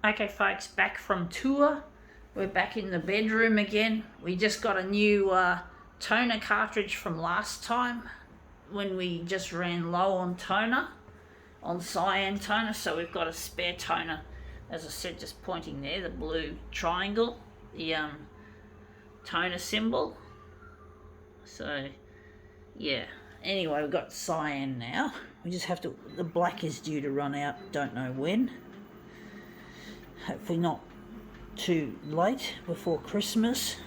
Okay folks, back from tour. We're back in the bedroom again. We just got a new toner cartridge from last time when we just ran low on toner, on cyan toner, so we've got a spare toner, as I said, just pointing there, the blue triangle, the toner symbol. So yeah, anyway, we've got cyan now. We just have to, the black is due to run out, don't know when. Hopefully not too late before Christmas.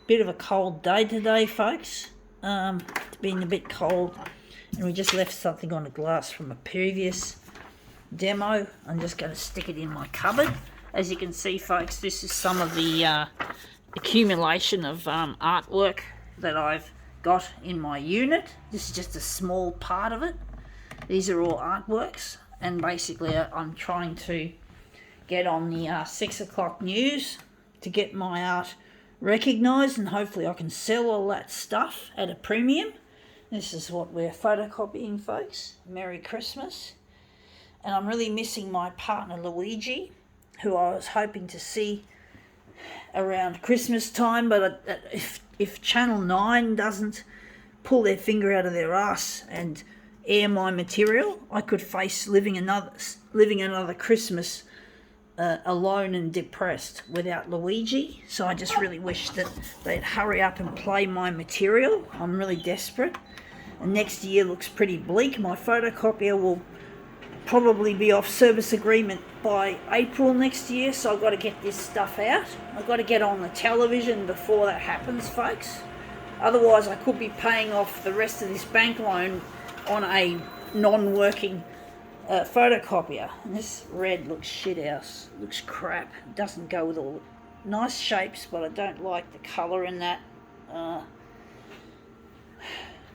Bit of a cold day today, folks. It's been a bit cold, and we just left something on the glass from a previous demo. I'm just going to stick it in my cupboard. As you can see, folks, this is some of the accumulation of artwork that I've got in my unit. This is just a small part of it. These are all artworks, and basically I'm trying to get on the 6 o'clock news to get my art recognised, and hopefully I can sell all that stuff at a premium. This is what we're photocopying, folks. Merry Christmas. And I'm really missing my partner Luigi, who I was hoping to see around Christmas time, but if Channel 9 doesn't pull their finger out of their ass and air my material, I could face living another Christmas alone and depressed without Luigi. So I just really wish that they'd hurry up and play my material. I'm really desperate. And next year looks pretty bleak. My photocopier will probably be off service agreement by April next year, so I've got to get this stuff out. I've got to get on the television before that happens, folks. Otherwise I could be paying off the rest of this bank loan on a non-working photocopier. And this red looks shithouse, looks crap. It doesn't go with all the nice shapes, but I don't like the colour in that.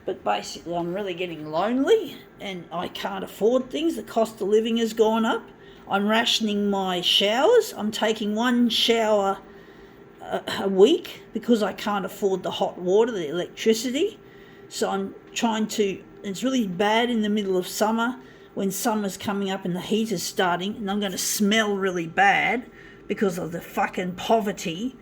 But basically I'm really getting lonely and I can't afford things. The cost of living has gone up. I'm rationing my showers. I'm taking one shower a week because I can't afford the hot water, the electricity. So I'm trying to, it's really bad in the middle of summer when summer's coming up and the heat is starting, and I'm going to smell really bad because of the fucking poverty,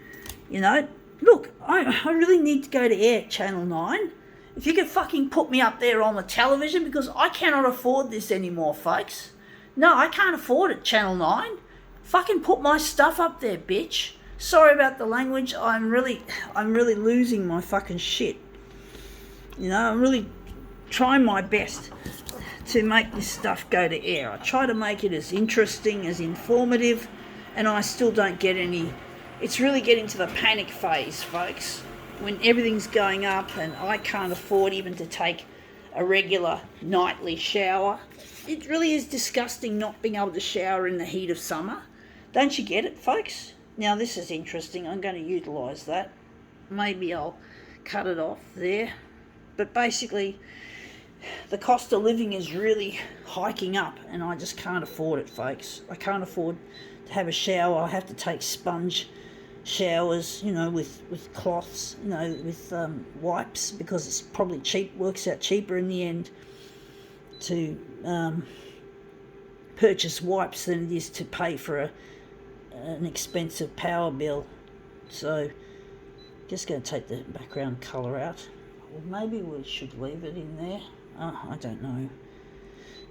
you know. Look, I really need to go to air, Channel 9. If you could fucking put me up there on the television, because I cannot afford this anymore, folks. No, I can't afford it, Channel 9. Fucking put my stuff up there, bitch. Sorry about the language. I'm really losing my fucking shit. You know, I'm really trying my best to make this stuff go to air. I try to make it as interesting, as informative, and I still don't get any. It's really getting to the panic phase, folks, when everything's going up and I can't afford even to take a regular nightly shower. It really is disgusting not being able to shower in the heat of summer. Don't you get it, folks? Now this is interesting. I'm going to utilise that. Maybe I'll cut it off there. But basically, the cost of living is really hiking up and I just can't afford it, folks. I can't afford to have a shower. I have to take sponge showers, you know, with cloths, you know, with wipes, because it's probably works out cheaper in the end to purchase wipes than it is to pay for an expensive power bill. So just going to take the background colour out. Or maybe we should leave it in there. I don't know.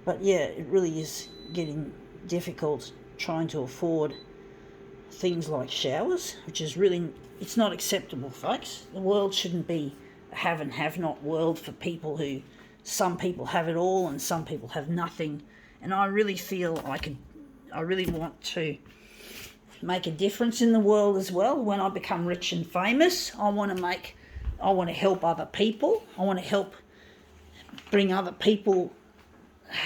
But yeah, it really is getting difficult trying to afford things like showers, which is really, it's not acceptable, folks. The world shouldn't be a have and have not world for people who, some people have it all and some people have nothing. And I really feel I really want to make a difference in the world as well. When I become rich and famous, I want to help other people. I want to help bring other people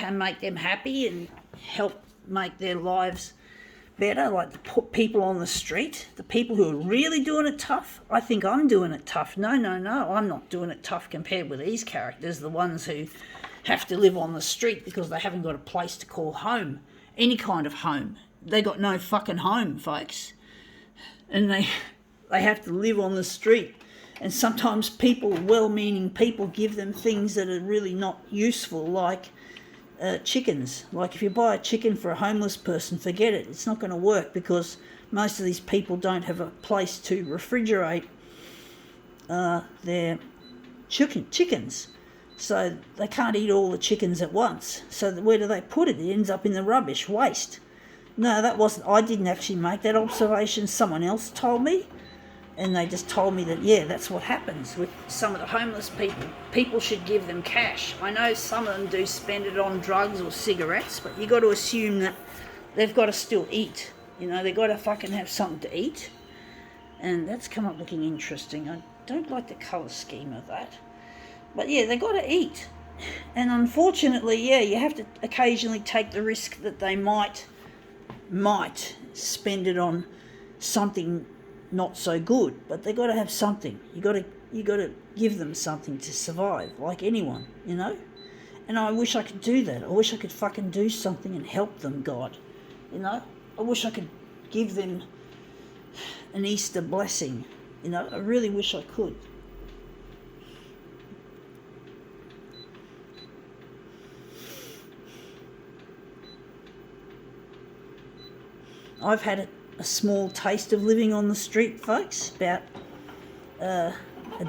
and make them happy and help make their lives better, like the people on the street, the people who are really doing it tough. I think I'm doing it tough. No, I'm not doing it tough compared with these characters, the ones who have to live on the street because they haven't got a place to call home, any kind of home. They got no fucking home, folks, and they have to live on the street. And sometimes people, well-meaning people, give them things that are really not useful, like chickens. Like if you buy a chicken for a homeless person, forget it. It's not going to work because most of these people don't have a place to refrigerate their chickens. So they can't eat all the chickens at once. So where do they put it? It ends up in the rubbish, waste. No, I didn't actually make that observation. Someone else told me. And they just told me that, yeah, that's what happens with some of the homeless people. People should give them cash. I know some of them do spend it on drugs or cigarettes, but you got to assume that they've got to still eat. They've got to fucking have something to eat. And that's come up looking interesting. I don't like the colour scheme of that. But yeah, they've got to eat. And unfortunately, yeah, you have to occasionally take the risk that they might spend it on something not so good, but they got to have something. You got to give them something to survive, like anyone, And I wish I could do that. I wish I could fucking do something and help them, God, I wish I could give them an Easter blessing, I really wish I could. I've had a small taste of living on the street, folks, about a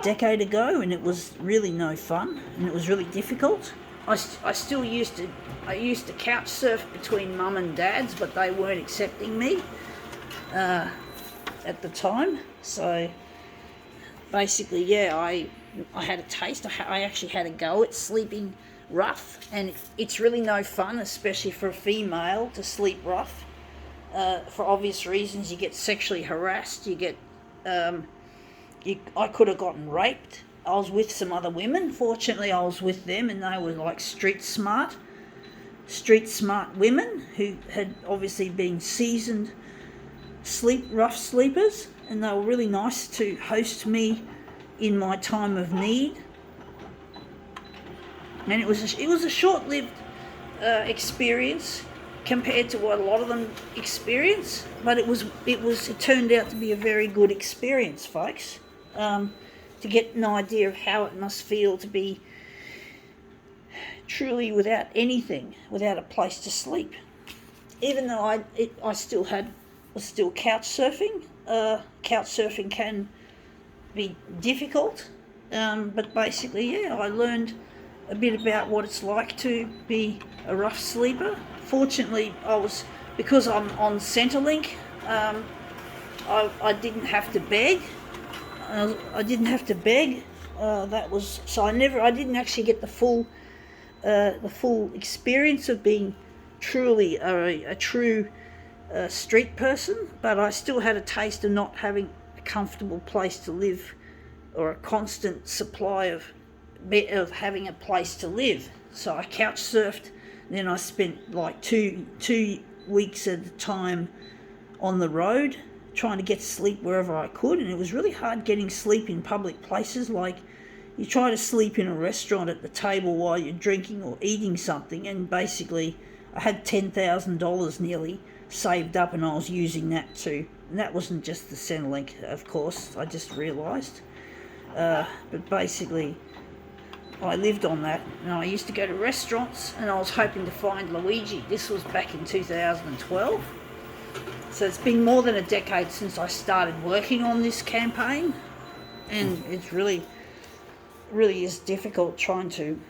decade ago, and it was really no fun, and it was really difficult. I used to couch surf between mum and dad's, but they weren't accepting me at the time. So basically, yeah, I had a taste. I actually had a go at sleeping rough, and it's really no fun, especially for a female to sleep rough. For obvious reasons, you get sexually harassed. You get, I could have gotten raped. I was with some other women. Fortunately, I was with them, and they were like street smart women who had obviously been seasoned rough sleepers, and they were really nice to host me in my time of need. And it was a short-lived experience compared to what a lot of them experience, but it turned out to be a very good experience, folks. To get an idea of how it must feel to be truly without anything, without a place to sleep. Even though I was still couch surfing. Couch surfing can be difficult, but basically, yeah, I learned a bit about what it's like to be a rough sleeper. Fortunately, because I'm on Centrelink, I didn't have to beg. I didn't actually get the full experience of being truly a true street person, but I still had a taste of not having a comfortable place to live or a constant supply of having a place to live. So I couch surfed. Then I spent like two weeks at a time on the road trying to get sleep wherever I could, and it was really hard getting sleep in public places. Like, you try to sleep in a restaurant at the table while you're drinking or eating something, and basically I had $10,000 nearly saved up, and I was using that too. And that wasn't just the Centrelink, of course, I just realised. But basically, I lived on that, and I used to go to restaurants, and I was hoping to find Luigi. This was back in 2012. So it's been more than a decade since I started working on this campaign, and it's really is difficult trying to.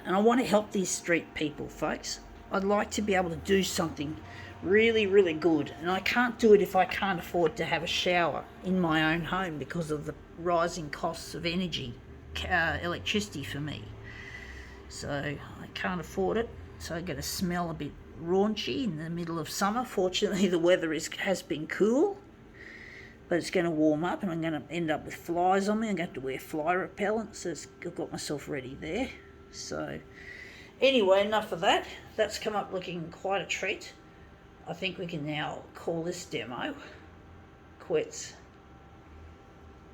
And I want to help these street people, folks. I'd like to be able to do something really, really good, and I can't do it if I can't afford to have a shower in my own home because of the rising costs of electricity for me. So I can't afford it, so I get to smell a bit raunchy in the middle of summer. Fortunately, the weather has been cool, but it's going to warm up and I'm going to end up with flies on me. I'm going to have to wear fly repellent, so I've got myself ready there. So anyway, enough of that. That's come up looking quite a treat. I think we can now call this demo quits.